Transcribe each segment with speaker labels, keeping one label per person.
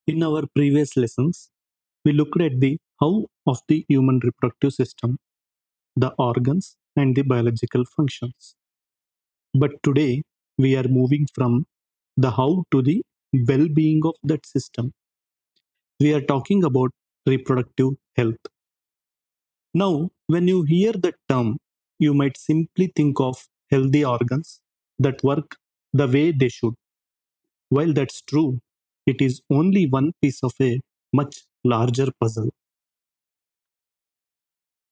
Speaker 1: In our previous lessons, we looked at the how of the human reproductive system, the organs, and the biological functions. But today, we are moving from the how to the well being of that system. We are talking about reproductive health. Now, when you hear that term, you might simply think of healthy organs that work the way they should. While that's true, it is only one piece of a much larger puzzle.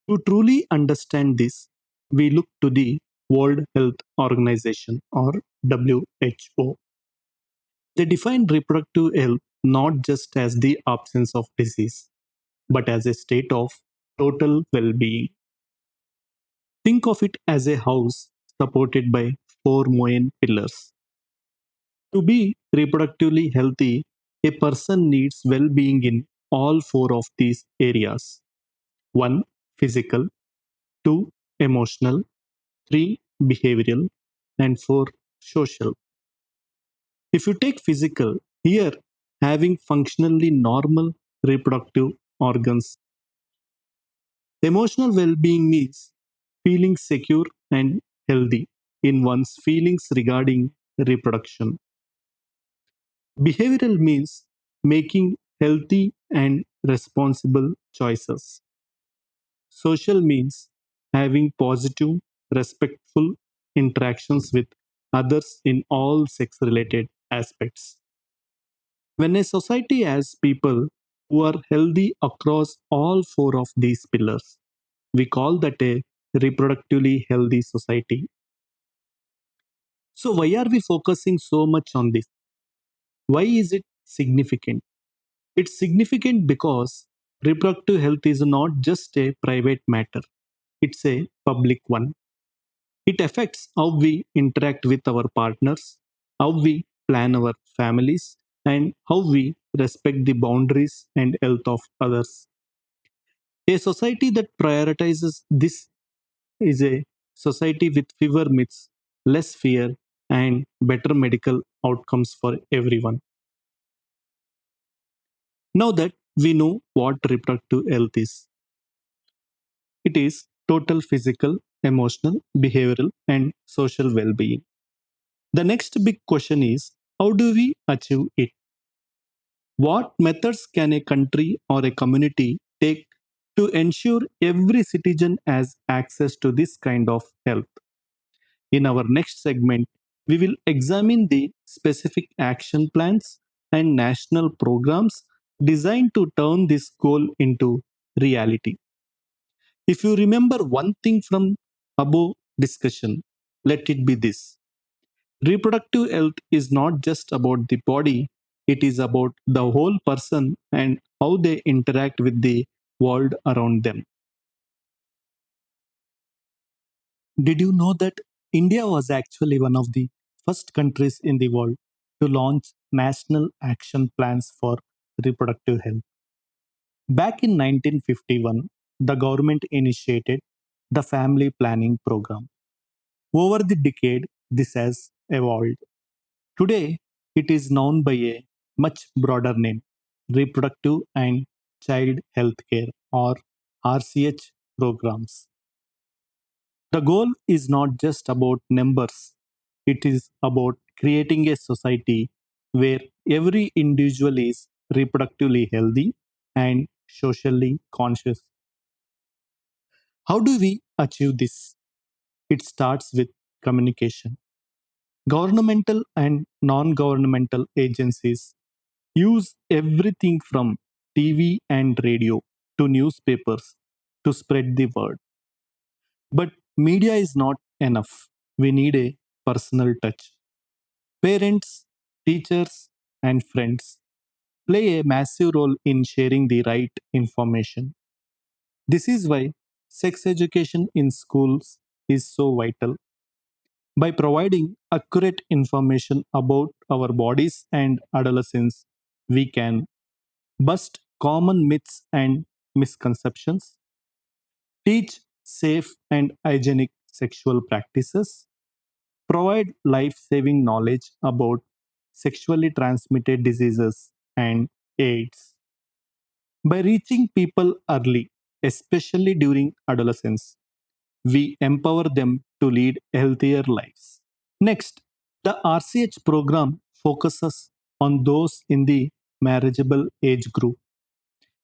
Speaker 1: To truly understand this, we look to the World Health Organization or WHO. They define reproductive health not just as the absence of disease, but as a state of total well being. Think of it as a house supported by four main pillars. To be reproductively healthy, a person needs well being in all four of these areas: 1. Physical, 2. Emotional, 3. Behavioral, and 4. Social. If you take physical, here having functionally normal reproductive organs. Emotional well being means feeling secure and healthy in one's feelings regarding reproduction. Behavioral means making healthy and responsible choices. Social means having positive, respectful interactions with others in all sex related aspects. When a society has people who are healthy across all four of these pillars, we call that a reproductively healthy society. So, why are we focusing so much on this? Why is it significant? It's significant because reproductive health is not just a private matter, it's a public one. It affects how we interact with our partners, how we plan our families, and how we respect the boundaries and health of others. A society that prioritizes this is a society with fewer myths, less fear, and better medical outcomes for everyone. Now that we know what reproductive health is, it is total physical, emotional, behavioral, and social well being. The next big question is, how do we achieve it? What methods can a country or a community take to ensure every citizen has access to this kind of health? In our next segment, we will examine the specific action plans and national programs designed to turn this goal into reality. If you remember one thing from above discussion, let it be this: reproductive health is not just about the body, it is about the whole person and how they interact with the world around them. Did you know that India was actually one of the first countries in the world to launch national action plans for reproductive health? Back in 1951, the government initiated the Family Planning Program. Over the decade, this has evolved. Today, it is known by a much broader name: Reproductive and Child Healthcare or RCH programs. The goal is not just about numbers, it is about creating a society where every individual is reproductively healthy and socially conscious. How do we achieve this? It starts with communication. Governmental and non governmental agencies use everything from TV and radio to newspapers to spread the word. But media is not enough. We need a personal touch. Parents, teachers, and friends play a massive role in sharing the right information. This is why sex education in schools is so vital. By providing accurate information about our bodies and adolescence, we can bust common myths and misconceptions, teach safe and hygienic sexual practices, provide life saving knowledge about sexually transmitted diseases, and AIDS. By reaching people early, especially during adolescence, we empower them to lead healthier lives. Next, the RCH program focuses on those in the marriageable age group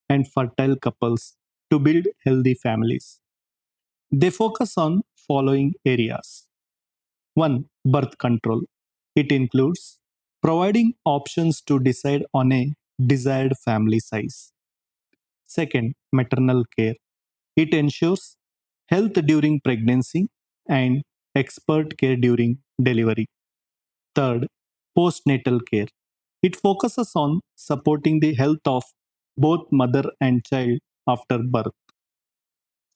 Speaker 1: and fertile couples to build healthy families. They focus on following areas. 1. Birth control. It includes providing options to decide on a desired family size. Second, maternal care. It ensures health during pregnancy and expert care during delivery. Third, postnatal care. It focuses on supporting the health of both mother and child after birth.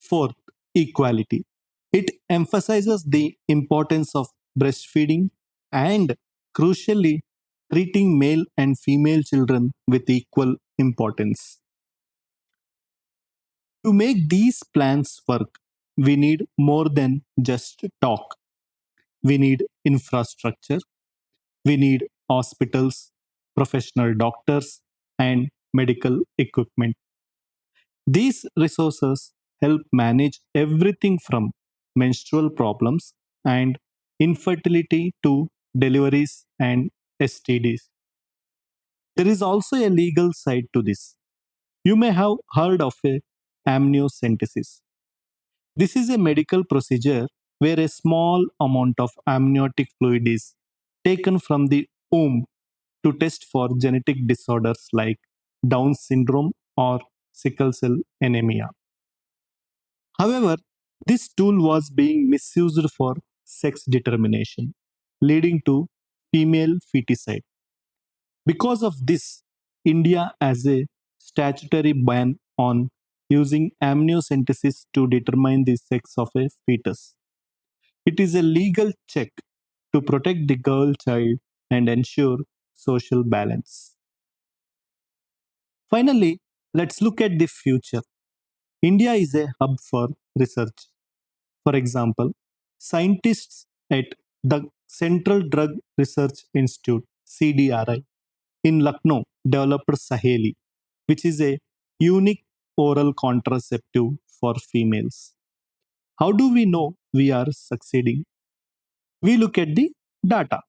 Speaker 1: Fourth, equality. It emphasizes the importance of breastfeeding and, crucially, treating male and female children with equal importance. To make these plans work, we need more than just talk. We need infrastructure, we need hospitals, professional doctors, and medical equipment. These resources help manage everything from menstrual problems and infertility to deliveries and STDs. There is also a legal side to this. You may have heard of a amniocentesis. This is a medical procedure where a small amount of amniotic fluid is taken from the womb to test for genetic disorders like Down syndrome or sickle cell anemia. However, this tool was being misused for sex determination, leading to female feticide. Because of this, India has a statutory ban on using amniocentesis to determine the sex of a fetus. It is a legal check to protect the girl child and ensure social balance. Finally, let's look at the future. India is a hub for research. For example, scientists at the Central Drug Research Institute CDRI in Lucknow developed Saheli, which is a unique oral contraceptive for females. How do we know we are succeeding? We look at the data.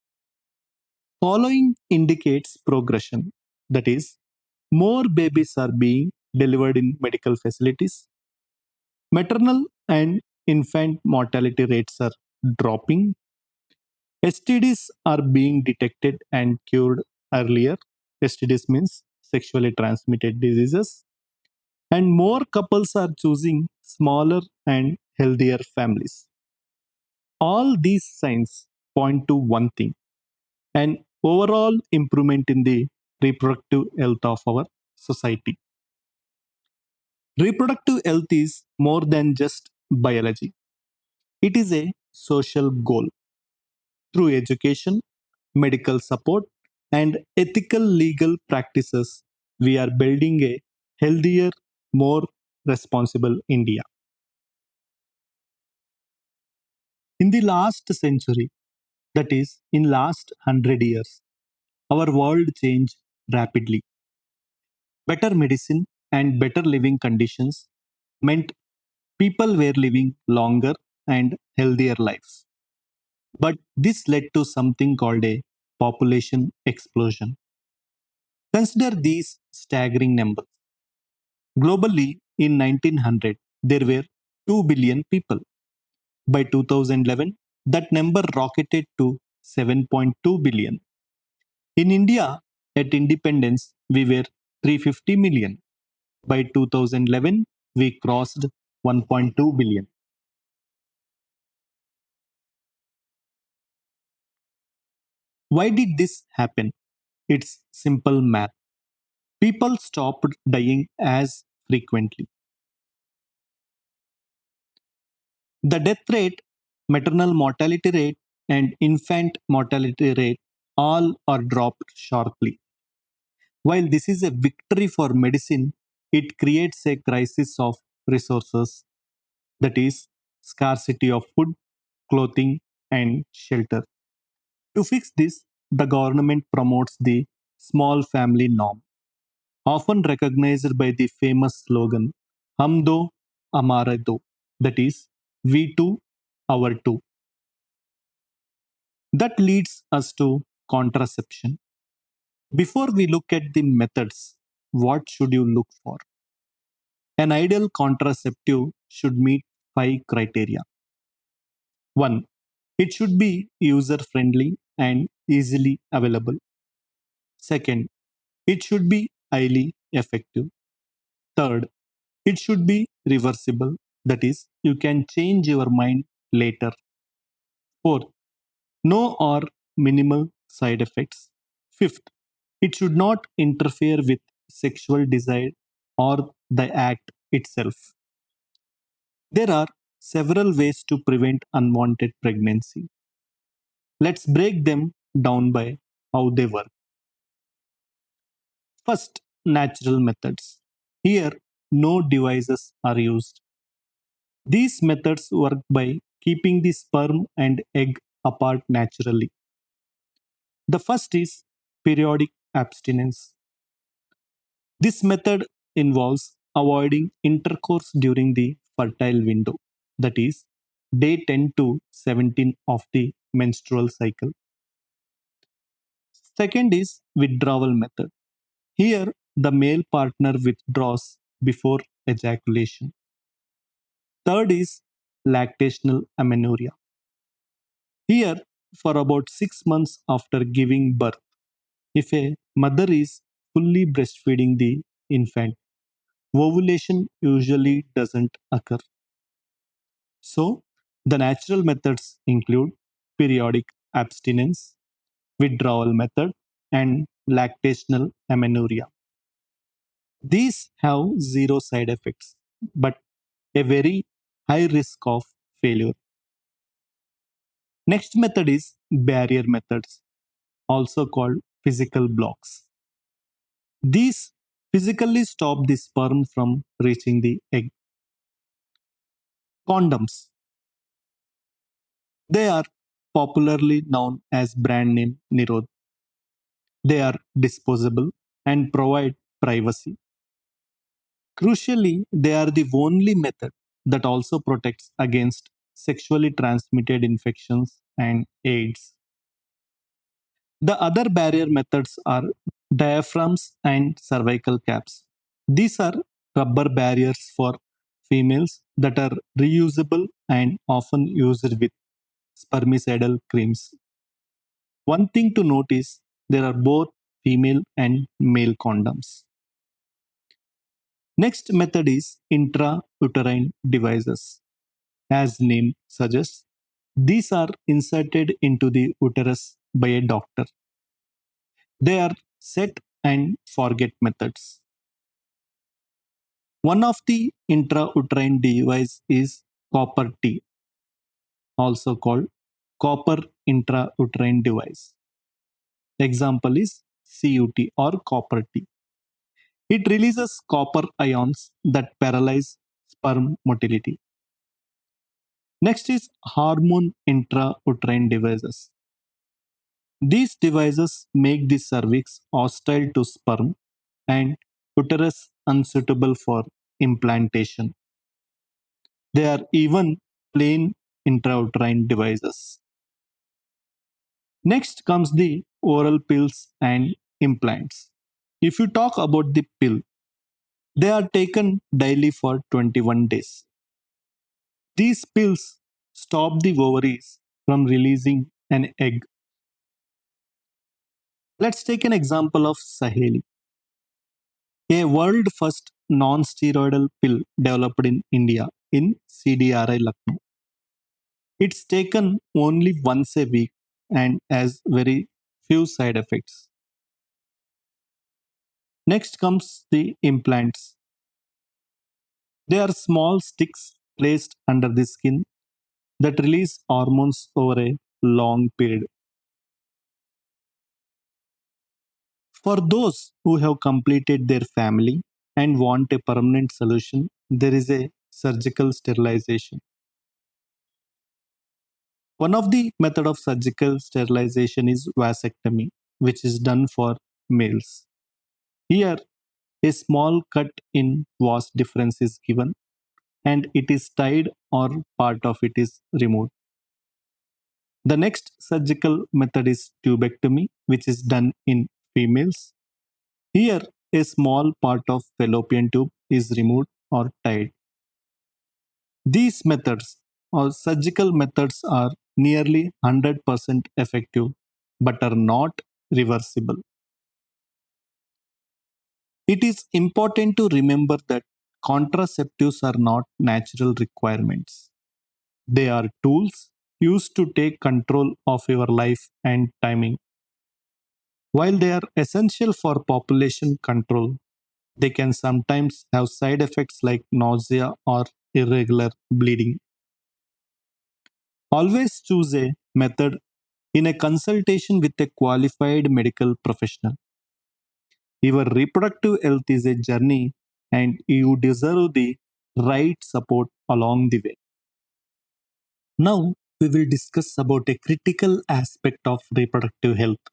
Speaker 1: Following indicates progression. That is, more babies are being delivered in medical facilities. Maternal and infant mortality rates are dropping. STDs are being detected and cured earlier. STDs means sexually transmitted diseases. And more couples are choosing smaller and healthier families. All these signs point to one thing: an overall improvement in the reproductive health of our society. Reproductive health is more than just biology, it is a social goal. Through education, medical support, and ethical legal practices, we are building a healthier, more responsible India. In the last century, that is, in last 100 years, our world changed rapidly. Better medicine and better living conditions meant people were living longer and healthier lives. But this led to something called a population explosion. Consider these staggering numbers. Globally, in 1900, there were 2 billion people. By 2011, that number rocketed to 7.2 billion. In India, at independence, we were 350 million. By 2011, we crossed 1.2 billion. Why did this happen? It's simple math. People stopped dying as frequently. The death rate, maternal mortality rate, and infant mortality rate all are dropped sharply. While this is a victory for medicine, it creates a crisis of resources, that is, scarcity of food, clothing, and shelter. To fix this, the government promotes the small family norm. often recognized by the famous slogan, Hum do, Hamare do, that is, we too, our too. That leads us to contraception. Before we look at the methods, what should you look for? An ideal contraceptive should meet five criteria. 1. It should be user friendly and easily available. Second, it should be highly effective. Third, it should be reversible, that is, you can change your mind later. Fourth, no or minimal side effects. Fifth, it should not interfere with sexual desire or the act itself. There are several ways to prevent unwanted pregnancy. Let's break them down by how they work. First, natural methods. Here, no devices are used. These methods work by keeping the sperm and egg apart naturally. The first is periodic abstinence. This method involves avoiding intercourse during the fertile window, that is, day 10 to 17 of the menstrual cycle. Second is withdrawal method. Here, the male partner withdraws before ejaculation. Third is lactational amenorrhea. Here, for about 6 months after giving birth, if a mother is fully breastfeeding the infant, ovulation usually doesn't occur. So, the natural methods include periodic abstinence, withdrawal method, and lactational amenorrhea. These have zero side effects, but a very high risk of failure. Next method is barrier methods, also called physical blocks. These physically stop the sperm from reaching the egg. Condoms. They are popularly known as brand name Nirod. They are disposable and provide privacy. Crucially, they are the only method that also protects against sexually transmitted infections and AIDS. The other barrier methods are diaphragms and cervical caps. These are rubber barriers for females that are reusable and often used with spermicidal creams. One thing to note is there are both female and male condoms. Next method is intrauterine devices. As name suggests, these are inserted into the uterus by a doctor. They are set and forget methods. One of the intrauterine device is copper T, also called copper intrauterine device. Example is CUT or copper T. It releases copper ions that paralyze sperm motility. Next is hormone intrauterine devices. These devices make the cervix hostile to sperm and uterus unsuitable for implantation. They are even plain intrauterine devices. Next comes the oral pills and implants. If you talk about the pill, they are taken daily for 21 days. These pills stop the ovaries from releasing an egg. Let's take an example of Saheli, a world first non steroidal pill developed in India in CDRI Lucknow. It's taken only once a week and has very few side effects. Next comes the implants. They are small sticks placed under the skin that release hormones over a long period. For those who have completed their family and want a permanent solution, there is a surgical sterilization. One of the method of surgical sterilization is vasectomy, which is done for males. Here, a small cut in vas difference is given and it is tied or part of it is removed. The next surgical method is tubectomy, which is done in females. Here, a small part of fallopian tube is removed or tied. These methods or surgical methods are nearly 100% effective but are not reversible. It is important to remember that contraceptives are not natural requirements. They are tools used to take control of your life and timing. While they are essential for population control, they can sometimes have side effects like nausea or irregular bleeding. Always choose a method in a consultation with a qualified medical professional. Your reproductive health is a journey and you deserve the right support along the way. Now, we will discuss about a critical aspect of reproductive health,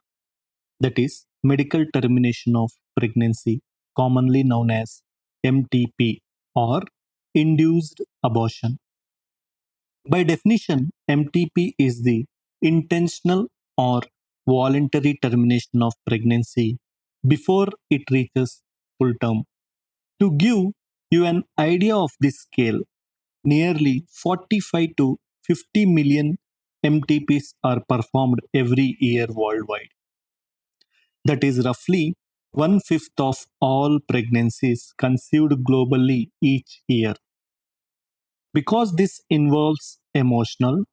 Speaker 1: that is medical termination of pregnancy, commonly known as MTP or induced abortion. By definition, MTP is the intentional or voluntary termination of pregnancy before it reaches full term. To give you an idea of this scale, nearly 45 to 50 million MTPs are performed every year worldwide. That is roughly one fifth of all pregnancies conceived globally each year. Because this involves emotional,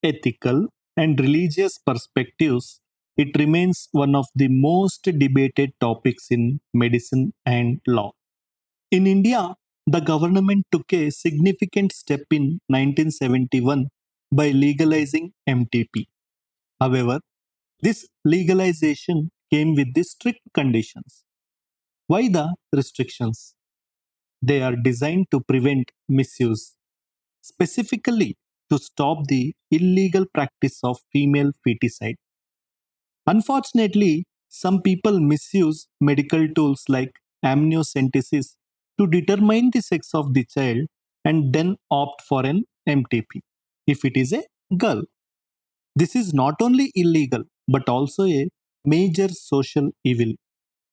Speaker 1: ethical, and religious perspectives, it remains one of the most debated topics in medicine and law. In India, the government took a significant step in 1971 by legalizing MTP. However, this legalization came with the strict conditions. Why the restrictions? They are designed to prevent misuse, specifically to stop the illegal practice of female feticide. Unfortunately, some people misuse medical tools like amniocentesis to determine the sex of the child and then opt for an MTP if it is a girl. This is not only illegal but also a major social evil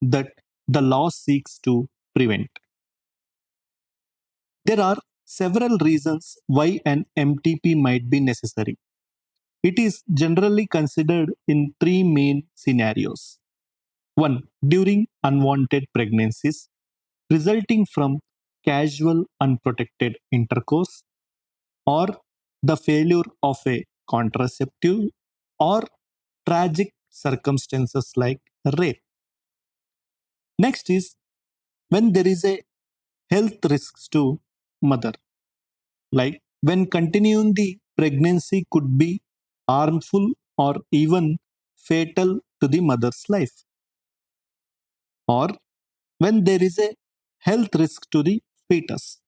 Speaker 1: that the law seeks to prevent. There are several reasons why an MTP might be necessary. It is generally considered in three main scenarios. One, during unwanted pregnancies resulting from casual unprotected intercourse or the failure of a contraceptive or tragic circumstances like rape. Next is when there is a health risks to mother, like when continuing the pregnancy could be harmful or even fatal to the mother's life, or when there is a health risk to the fetus,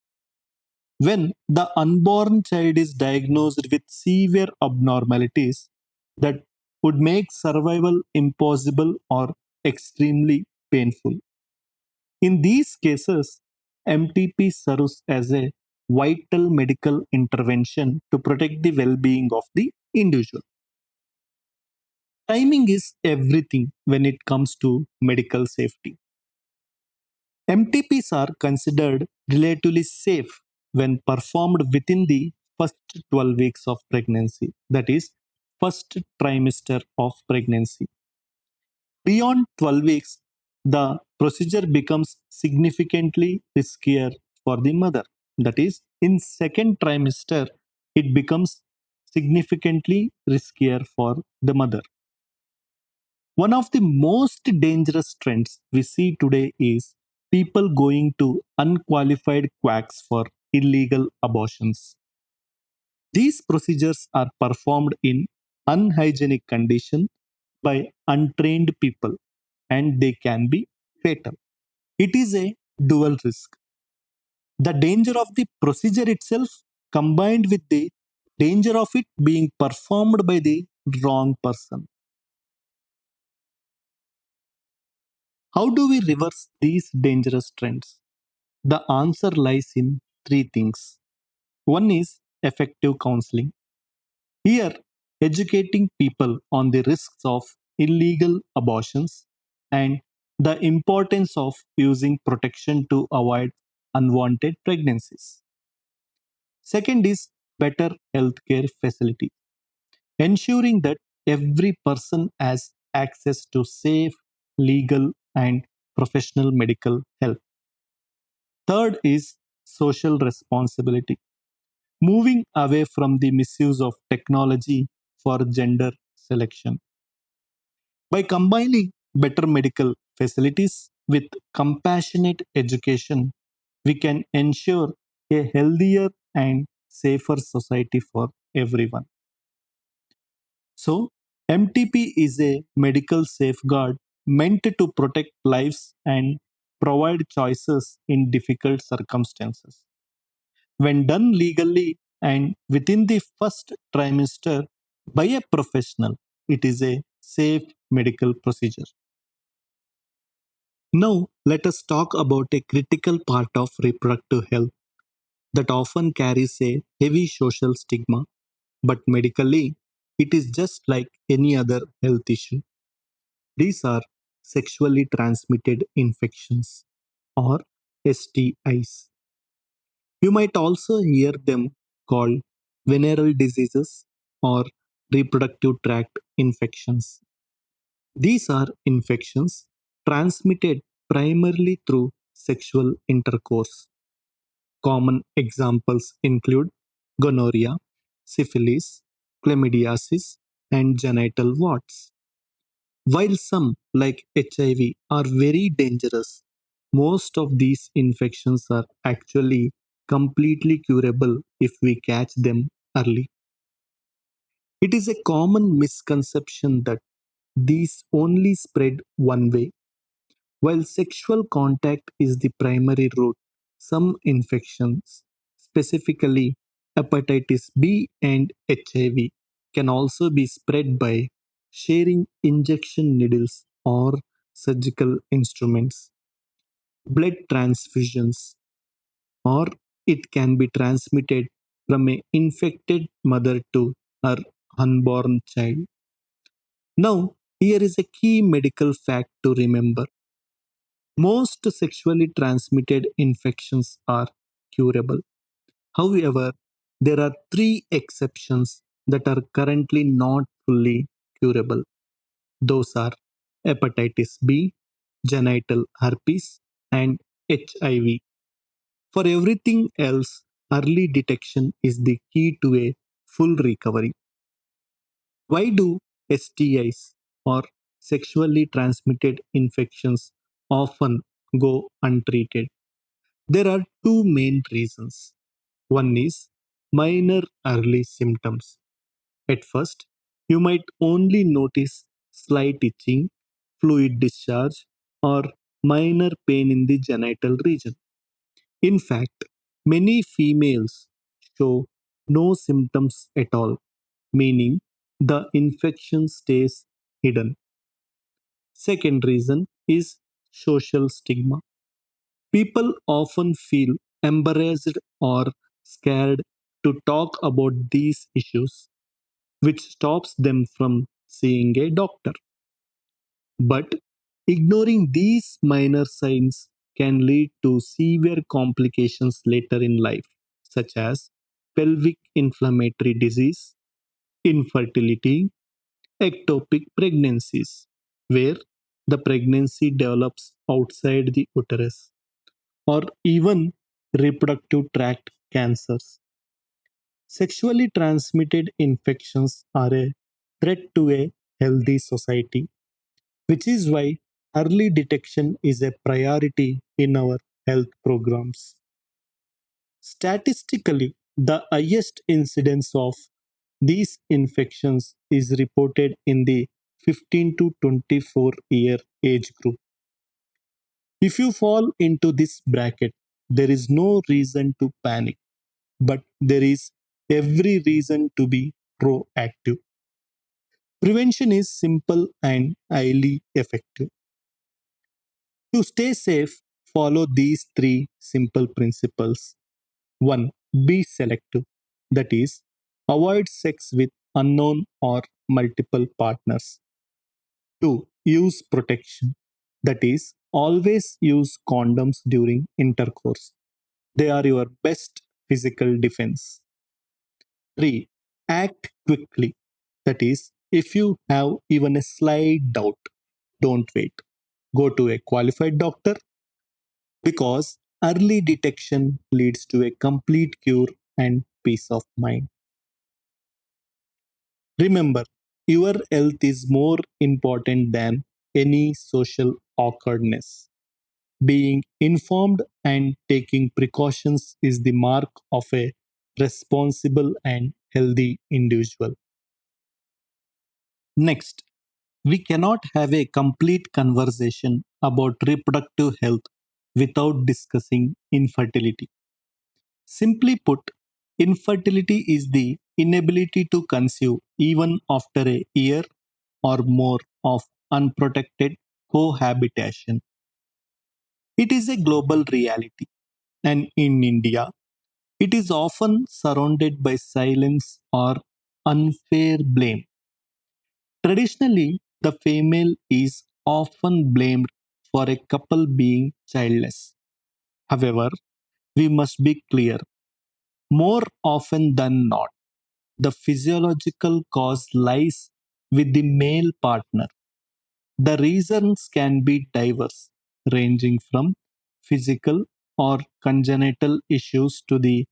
Speaker 1: when the unborn child is diagnosed with severe abnormalities that would make survival impossible or extremely painful. In these cases, MTP serves as a vital medical intervention to protect the well being of the individual. Timing is everything when it comes to medical safety. MTPs are considered relatively safe when performed within the first 12 weeks of pregnancy, that is, first trimester of pregnancy. Beyond 12 weeks, the procedure becomes significantly riskier for the mother. That is, in second trimester, it becomes significantly riskier for the mother. One of the most dangerous trends we see today is people going to unqualified quacks for illegal abortions. These procedures are performed in unhygienic conditions by untrained people and they can be fatal. It is a dual risk. The danger of the procedure itself combined with the danger of it being performed by the wrong person. How do we reverse these dangerous trends? The answer lies in three things. One is effective counseling. Here, educating people on the risks of illegal abortions and the importance of using protection to avoid unwanted pregnancies. Second is better healthcare facility, ensuring that every person has access to safe, legal, and professional medical help. Third is social responsibility, moving away from the misuse of technology for gender selection. By combining better medical facilities with compassionate education, we can ensure a healthier and safer society for everyone. So, MTP is a medical safeguard meant to protect lives and provide choices in difficult circumstances. When done legally and within the first trimester by a professional, it is a safe medical procedure. Now, let us talk about a critical part of reproductive health that often carries a heavy social stigma, but medically, it is just like any other health issue. These are sexually transmitted infections or STIs. You might also hear them called venereal diseases or reproductive tract infections. These are infections transmitted primarily through sexual intercourse. Common examples include gonorrhea, syphilis, chlamydiasis, and genital warts. While some, like HIV, are very dangerous, most of these infections are actually completely curable if we catch them early. It is a common misconception that these only spread one way. While sexual contact is the primary route, some infections, specifically hepatitis B and HIV, can also be spread by sharing injection needles or surgical instruments, blood transfusions, or it can be transmitted from an infected mother to her unborn child. Now, here is a key medical fact to remember. Most sexually transmitted infections are curable. However, there are three exceptions that are currently not fully curable. Those are hepatitis B, genital herpes, and HIV. For everything else, early detection is the key to a full recovery. Why do STIs or sexually transmitted infections often go untreated? There are two main reasons. One is minor early symptoms. At first, you might only notice slight itching, fluid discharge, or minor pain in the genital region. In fact, many females show no symptoms at all, meaning the infection stays hidden. Second reason is social stigma. People often feel embarrassed or scared to talk about these issues, which stops them from seeing a doctor. But ignoring these minor signs can lead to severe complications later in life, such as pelvic inflammatory disease, infertility, ectopic pregnancies, where the pregnancy develops outside the uterus, or even reproductive tract cancers. Sexually transmitted infections are a threat to a healthy society, which is why early detection is a priority in our health programs. Statistically, the highest incidence of these infections is reported in the 15 to 24-year age group. If you fall into this bracket, there is no reason to panic, but there is every reason to be proactive. Prevention is simple and highly effective. To stay safe, follow these three simple principles. 1. Be selective. That is, avoid sex with unknown or multiple partners. 2. Use protection. That is, always use condoms during intercourse. They are your best physical defense. 3. Act quickly. That is, if you have even a slight doubt, don't wait. Go to a qualified doctor because early detection leads to a complete cure and peace of mind. Remember, your health is more important than any social awkwardness. Being informed and taking precautions is the mark of a responsible and healthy individual. Next, we cannot have a complete conversation about reproductive health without discussing infertility. Simply put, infertility is the inability to conceive even after a year or more of unprotected cohabitation. It is a global reality, and in India, it is often surrounded by silence or unfair blame. Traditionally, the female is often blamed for a couple being childless. However, we must be clear more often than not, the physiological cause lies with the male partner. The reasons can be diverse, ranging from physical or congenital issues to the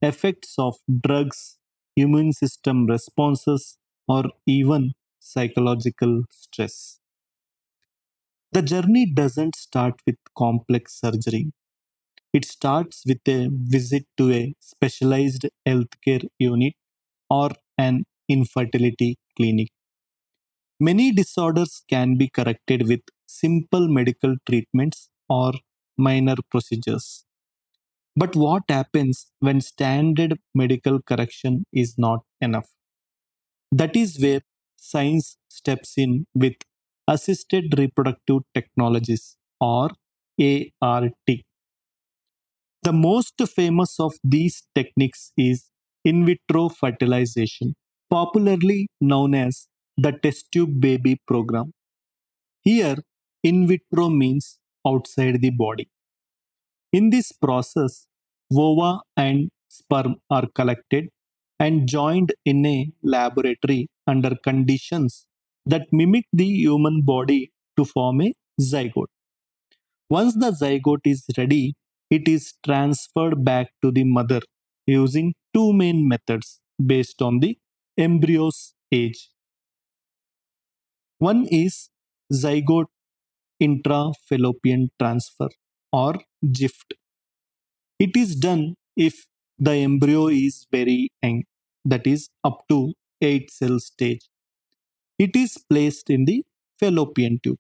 Speaker 1: effects of drugs, immune system responses, or even psychological stress. The journey doesn't start with complex surgery. It starts with a visit to a specialized healthcare unit or an infertility clinic. Many disorders can be corrected with simple medical treatments or minor procedures. But what happens when standard medical correction is not enough? That is where science steps in with assisted reproductive technologies or ART. The most famous of these techniques is in vitro fertilization, popularly known as the test tube baby program. Here, in vitro means outside the body. In this process, ova and sperm are collected and joined in a laboratory under conditions that mimic the human body to form a zygote. Once the zygote is ready, it is transferred back to the mother using two main methods based on the embryo's age. One is zygote intrafallopian transfer or ZIFT. It is done if the embryo is very young, that is up to 8 cell stage. It is placed in the fallopian tube.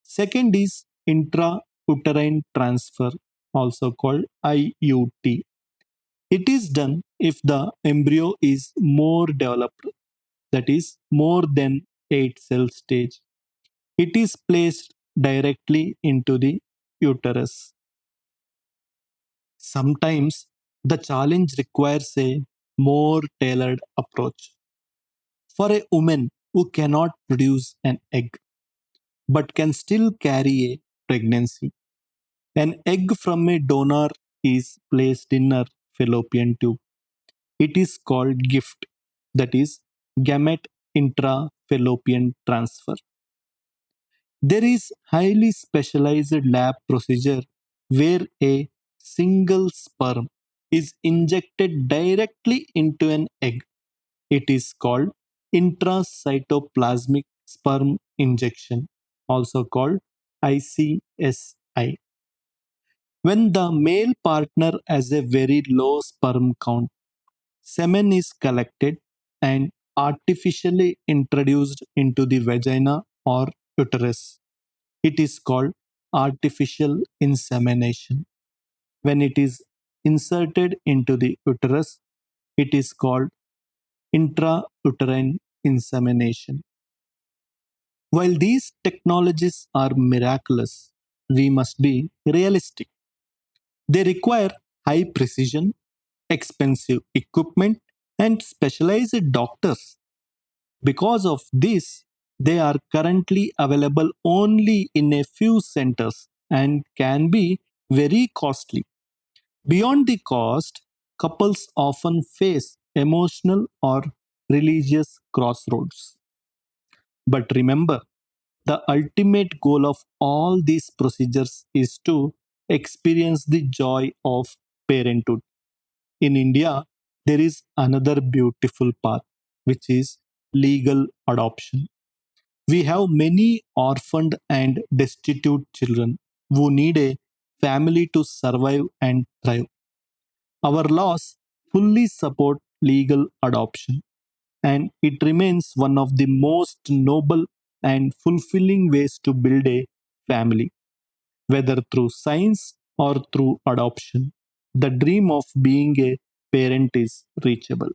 Speaker 1: Second is intrauterine transfer, also called IUT. It is done if the embryo is more developed, that is more than 8 cell stage. It is placed directly into the uterus. Sometimes the challenge requires a more tailored approach. For a woman who cannot produce an egg but can still carry a pregnancy, an egg from a donor is placed in her fallopian tube. It is called GIFT, that is gamete intrafallopian transfer. There is highly specialized lab procedure where a single sperm is injected directly into an egg. It is called intracytoplasmic sperm injection, also called ICSI. When the male partner has a very low sperm count, semen is collected and artificially introduced into the vagina or uterus. It is called artificial insemination. When it is inserted into the uterus, it is called intrauterine insemination. While these technologies are miraculous, we must be realistic. They require high precision, expensive equipment, and specialized doctors. Because of this, they are currently available only in a few centers and can be very costly. Beyond the cost, couples often face emotional or religious crossroads. But remember, the ultimate goal of all these procedures is to experience the joy of parenthood. In India, there is another beautiful path, which is legal adoption. We have many orphaned and destitute children who need a family to survive and thrive. Our laws fully support legal adoption, and it remains one of the most noble and fulfilling ways to build a family, whether through science or through adoption. The dream of being a parent is reachable.